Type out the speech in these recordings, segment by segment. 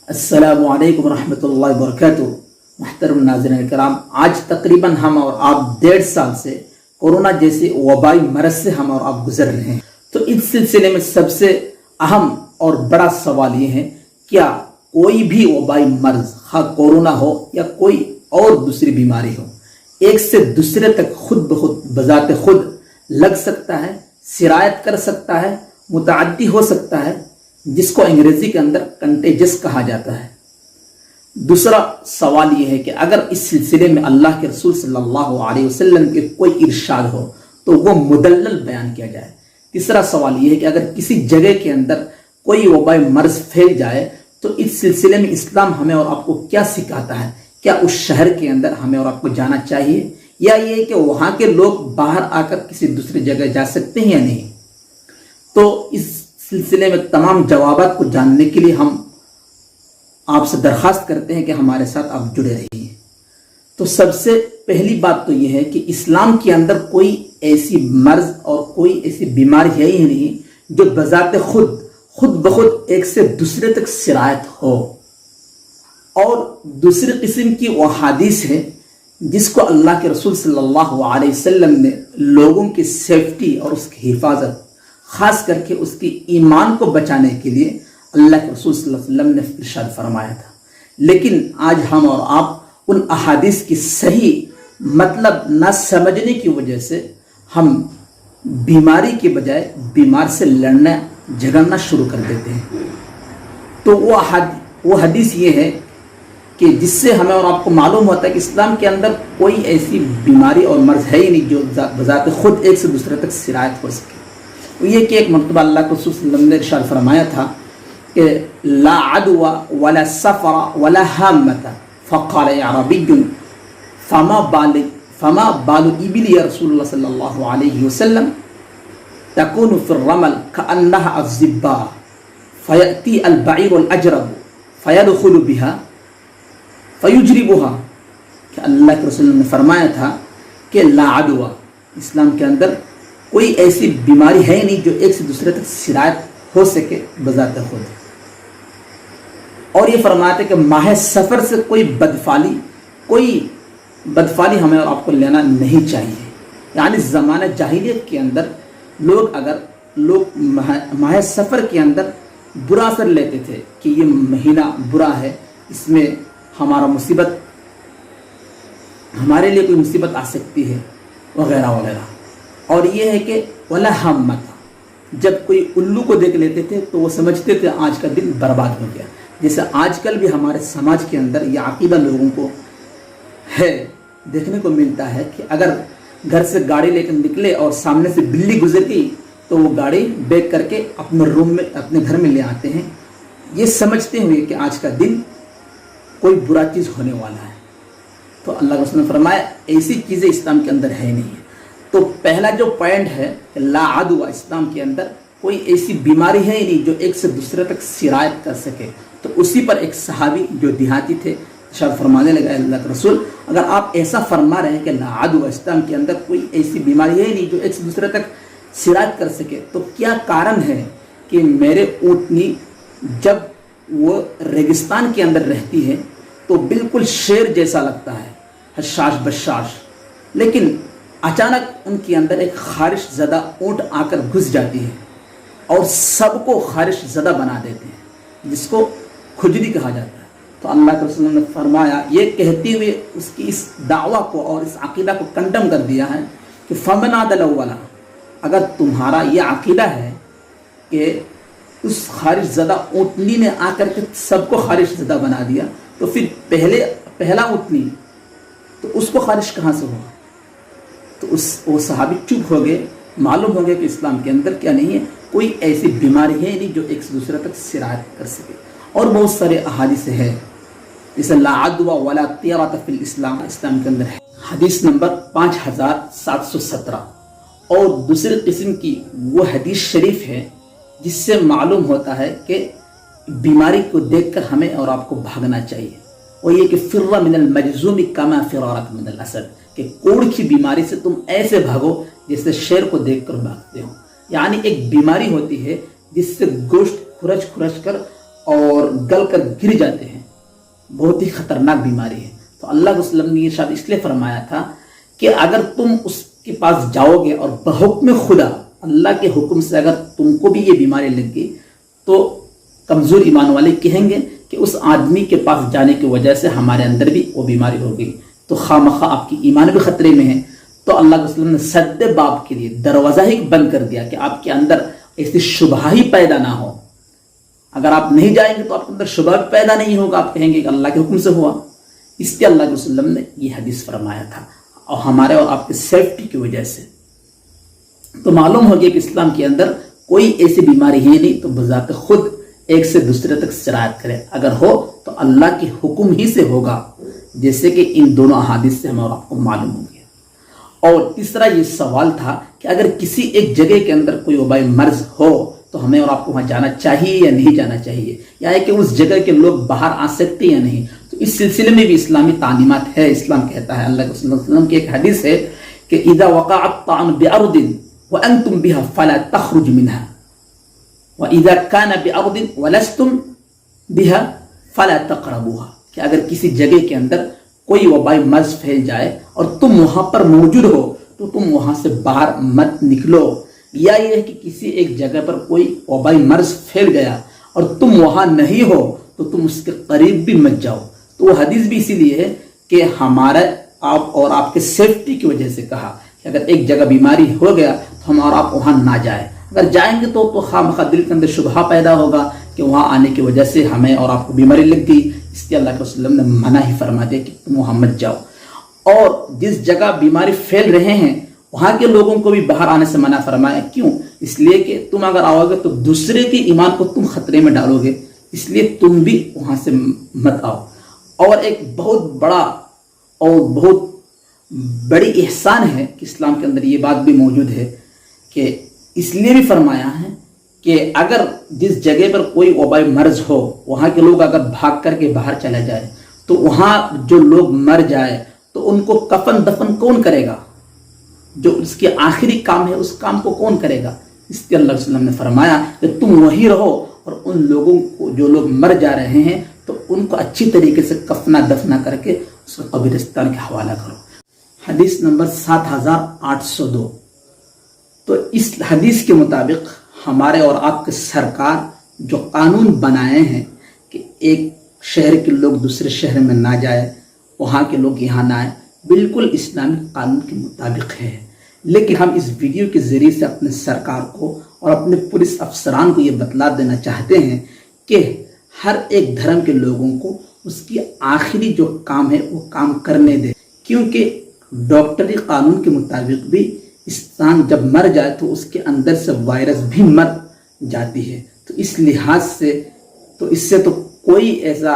السلام علیکم ورحمۃ اللہ وبرکاتہ۔ محترم ناظرین کرام، آج تقریباً ہم اور آپ 1.5 سال سے کورونا جیسے وبائی مرض سے ہم اور آپ گزر رہے ہیں۔ تو اس سلسلے میں سب سے اہم اور بڑا سوال یہ ہے، کیا کوئی بھی وبائی مرض، خواہ کورونا ہو یا کوئی اور دوسری بیماری ہو، ایک سے دوسرے تک خود بخود بذات خود لگ سکتا ہے، سرایت کر سکتا ہے، متعدی ہو سکتا ہے، جس کو انگریزی کے اندر کنٹیجس کہا جاتا ہے؟ دوسرا سوال یہ ہے کہ اگر اس سلسلے میں اللہ کے رسول صلی اللہ علیہ وسلم کے کوئی ارشاد ہو تو وہ مدلل بیان کیا جائے۔ تیسرا سوال یہ ہے کہ اگر کسی جگہ کے اندر کوئی وبائی مرض پھیل جائے تو اس سلسلے میں اسلام ہمیں اور آپ کو کیا سکھاتا ہے؟ کیا اس شہر کے اندر ہمیں اور آپ کو جانا چاہیے، یا یہ کہ وہاں کے لوگ باہر آ کر کسی دوسری جگہ جا سکتے ہیں یا نہیں؟ تو اس سلسلے میں تمام جوابات کو جاننے کے لیے ہم آپ سے درخواست کرتے ہیں کہ ہمارے ساتھ آپ جڑے رہیے۔ تو سب سے پہلی بات تو یہ ہے کہ اسلام کے اندر کوئی ایسی مرض اور کوئی ایسی بیماری ہے ہی نہیں جو بذات خود بخود ایک سے دوسرے تک سرایت ہو۔ اور دوسری قسم کی وہ حدیث ہے جس کو اللہ کے رسول صلی اللہ علیہ وسلم نے لوگوں کی سیفٹی اور اس کی حفاظت، خاص کر کے اس کی ایمان کو بچانے کے لیے اللہ کے رسول صلی اللہ علیہ وسلم نے ارشاد فرمایا تھا۔ لیکن آج ہم اور آپ ان احادیث کی صحیح مطلب نہ سمجھنے کی وجہ سے ہم بیماری کے بجائے بیمار سے لڑنا جھگڑنا شروع کر دیتے ہیں۔ تو وہ حدیث یہ ہے کہ جس سے ہمیں اور آپ کو معلوم ہوتا ہے کہ اسلام کے اندر کوئی ایسی بیماری اور مرض ہے ہی نہیں جو بذات خود ایک سے دوسرے تک سرایت ہو سکے۔ وہ یہ کہ ایک مرتبہ اللہ کے رسول صلی اللہ علیہ وسلم نے ارشاد فرمایا تھا کہ لا عدوى ولا سفر ولا حامة، فقال اعرابی فما بال ابل یا رسول اللہ صلی اللہ علیہ وسلم تكون في الرمل كأنها الزباء فيأتي البعير الأجرب فيدخل بها فيجربها۔ کہ اللہ کے رسول نے فرمایا تھا کہ لا عدوى، اسلام کے اندر کوئی ایسی بیماری ہے نہیں جو ایک سے دوسرے تک سرایت ہو سکے بذات خود۔ اور یہ فرماتے کہ ماہ سفر سے کوئی بدفعلی ہمیں اور آپ کو لینا نہیں چاہیے۔ یعنی زمانہ جاہلیت کے اندر لوگ ماہ سفر کے اندر برا اثر لیتے تھے کہ یہ مہینہ برا ہے، اس میں ہمارے لیے کوئی مصیبت آ سکتی ہے وغیرہ وغیرہ۔ اور یہ ہے کہ ولا حامۃ، جب کوئی الو کو دیکھ لیتے تھے تو وہ سمجھتے تھے آج کا دن برباد ہو گیا۔ جیسے آج کل بھی ہمارے سماج کے اندر یہ عقیدہ لوگوں کو ہے، دیکھنے کو ملتا ہے کہ اگر گھر سے گاڑی لے کر نکلے اور سامنے سے بلی گزر گئی تو وہ گاڑی بیک کر کے اپنے گھر میں لے آتے ہیں، یہ سمجھتے ہوئے کہ آج کا دن کوئی برا چیز ہونے والا ہے۔ تو اللہ کے رسول نے فرمایا ایسی چیزیں اسلام کے اندر ہے نہیں۔ تو پہلا جو پوائنٹ ہے کہ لا عدوى، اسلام کے اندر کوئی ایسی بیماری ہے ہی نہیں جو ایک سے دوسرے تک سرایت کر سکے۔ تو اسی پر ایک صحابی جو دیہاتی تھے ارشاد فرمانے لگا، اللہ کے رسول اگر آپ ایسا فرما رہے ہیں کہ لا عدوى، اسلام کے اندر کوئی ایسی بیماری ہے ہی نہیں جو ایک سے دوسرے تک سرایت کر سکے، تو کیا کارن ہے کہ میرے اونٹنی جب وہ ریگستان کے اندر رہتی ہے تو بالکل شیر جیسا لگتا ہے، حشاش بشاش، لیکن اچانک ان کے اندر ایک خارش زدہ اونٹ آ کر گھس جاتی ہے اور سب کو خارش زدہ بنا دیتے ہیں، جس کو کھجلی کہا جاتا ہے۔ تو اللہ کے رسول نے فرمایا، یہ کہتے ہوئے اس کی اس دعویٰ کو اور اس عقیدہ کو کنڈم کر دیا ہے کہ فمن عاد الاول، اگر تمہارا یہ عقیدہ ہے کہ اس خارش زدہ اونٹنی نے آ کر کے سب کو خارش زدہ بنا دیا، تو پھر پہلا اونٹنی تو اس کو خارش کہاں سے ہوا؟ تو وہ صحابی چپ ہو گئے، معلوم ہو گیا کہ اسلام کے اندر کیا نہیں ہے، کوئی ایسی بیماری ہے نہیں جو ایک سے دوسرے تک سرایت کر سکے۔ اور بہت سارے احادیث ہیں جیسے لا عدوى ولا طیرۃ فی الاسلام، اسلام کے اندر ہے، حدیث نمبر 5717۔ اور دوسری قسم کی وہ حدیث شریف ہے جس سے معلوم ہوتا ہے کہ بیماری کو دیکھ کر ہمیں اور آپ کو بھاگنا چاہیے۔ وہ یہ کہ فر من المجذوم کما فرارک من الاسد، کہ کوڑ کی بیماری سے تم ایسے بھاگو جیسے شیر کو دیکھ کر بھاگتے ہو۔ یعنی ایک بیماری ہوتی ہے جس سے گوشت کھرچ کر اور گل کر گر جاتے ہیں، بہت ہی خطرناک بیماری ہے۔ تو اللہ کے وسلم نے ارشاد اس لیے فرمایا تھا کہ اگر تم اس کے پاس جاؤ گے اور بحکم خدا، اللہ کے حکم سے اگر تم کو بھی یہ بیماری لگ گئی تو کمزور ایمان والے کہیں گے کہ اس آدمی کے پاس جانے کی وجہ سے ہمارے اندر بھی وہ بیماری ہو گئی، تو خواہ آپ کی ایمان بھی خطرے میں ہے۔ تو اللہ کے وسلم نے سد باب کے لیے دروازہ ہی بند کر دیا کہ آپ کے اندر ایسی شبہ ہی پیدا نہ ہو۔ اگر آپ نہیں جائیں گے تو آپ کے اندر شبہ بھی پیدا نہیں ہوگا، آپ کہیں گے کہ اللہ کے حکم سے ہوا۔ اس لیے اللہ کے وسلم نے یہ حدیث فرمایا تھا، اور ہمارے اور آپ کے سیفٹی کی وجہ سے۔ تو معلوم ہو گیا کہ اسلام کے اندر کوئی ایسی بیماری ہی نہیں تو بذات خود ایک سے دوسرے تک سرایت کرے، اگر ہو تو اللہ کے حکم ہی سے ہوگا، جیسے کہ ان دونوں احادیث سے ہم اور آپ کو معلوم ہو گیا۔ اور تیسرا یہ سوال تھا کہ اگر کسی ایک جگہ کے اندر کوئی وبائی مرض ہو تو ہمیں اور آپ کو وہاں جانا چاہیے یا نہیں جانا چاہیے، یا ہے کہ اس جگہ کے لوگ باہر آ سکتے یا نہیں۔ تو اس سلسلے میں بھی اسلامی تعلیمات ہے۔ اسلام کہتا ہے، اللہ کے صلی اللہ علیہ وسلم کی ایک حدیث ہے کہ اذا وقع الطعن بأرض وانتم بها فلا تخرج منها واذا كان بأرض ولستم بها فلا تقربوها، کہ اگر کسی جگہ کے اندر کوئی وبائی مرض پھیل جائے اور تم وہاں پر موجود ہو تو تم وہاں سے باہر مت نکلو، یا یہ ہے کہ کسی ایک جگہ پر کوئی وبائی مرض پھیل گیا اور تم وہاں نہیں ہو تو تم اس کے قریب بھی مت جاؤ۔ تو وہ حدیث بھی اسی لیے ہے کہ ہمارے آپ اور آپ کے سیفٹی کی وجہ سے کہا کہ اگر ایک جگہ بیماری ہو گیا تو ہم اور آپ وہاں نہ جائیں۔ اگر جائیں گے تو خواہ دل کے اندر شبہ پیدا ہوگا کہ وہاں آنے کی وجہ سے ہمیں اور آپ کو بیماری لگ گئی، اس لیے اللہ کے وسلم نے منع ہی فرما دیا کہ تم وہاں مت جاؤ۔ اور جس جگہ بیماری پھیل رہے ہیں وہاں کے لوگوں کو بھی باہر آنے سے منع فرمایا، کیوں؟ اس لیے کہ تم اگر آؤ گے تو دوسرے کے ایمان کو تم خطرے میں ڈالو گے، اس لیے تم بھی وہاں سے مت آؤ۔ اور ایک بہت بڑا اور بہت بڑی احسان ہے کہ اسلام کے اندر یہ بات بھی موجود ہے کہ اس لیے بھی فرمایا ہے کہ اگر جس جگہ پر کوئی وبائی مرض ہو وہاں کے لوگ اگر بھاگ کر کے باہر چلا جائے تو وہاں جو لوگ مر جائے تو ان کو کفن دفن کون کرے گا؟ جو اس کے آخری کام ہے اس کام کو کون کرے گا؟ اس لیے اللہ علیہ وسلم نے فرمایا کہ تم وہی رہو اور ان لوگوں کو جو لوگ مر جا رہے ہیں تو ان کو اچھی طریقے سے کفنا دفنا کر کے اس کو قبرستان کے حوالہ کرو۔ حدیث نمبر 7802۔ تو اس حدیث کے مطابق ہمارے اور آپ کے سرکار جو قانون بنائے ہیں کہ ایک شہر کے لوگ دوسرے شہر میں نہ جائے، وہاں کے لوگ یہاں نہ آئے، بالکل اسلامی قانون کے مطابق ہے۔ لیکن ہم اس ویڈیو کے ذریعے سے اپنے سرکار کو اور اپنے پولیس افسران کو یہ بتلا دینا چاہتے ہیں کہ ہر ایک دھرم کے لوگوں کو اس کی آخری جو کام ہے وہ کام کرنے دے، کیونکہ ڈاکٹری قانون کے مطابق بھی انسان جب مر جائے تو اس کے اندر سے وائرس بھی مر جاتی ہے۔ تو اس لحاظ سے تو اس سے تو کوئی ایسا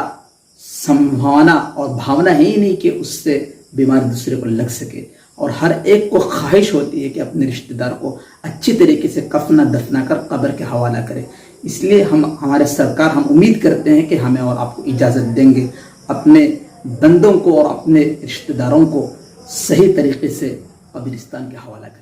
سمبھاونا اور بھاونا ہی نہیں کہ اس سے بیماری دوسرے کو لگ سکے، اور ہر ایک کو خواہش ہوتی ہے کہ اپنے رشتہ دار کو اچھی طریقے سے کفنا دفنا کر قبر کے حوالہ کرے۔ اس لیے ہمارے سرکار ہم امید کرتے ہیں کہ ہمیں اور آپ کو اجازت دیں گے اپنے بندوں کو اور اپنے رشتہ داروں کو صحیح طریقے سے قبرستان کے حوالہ کریں۔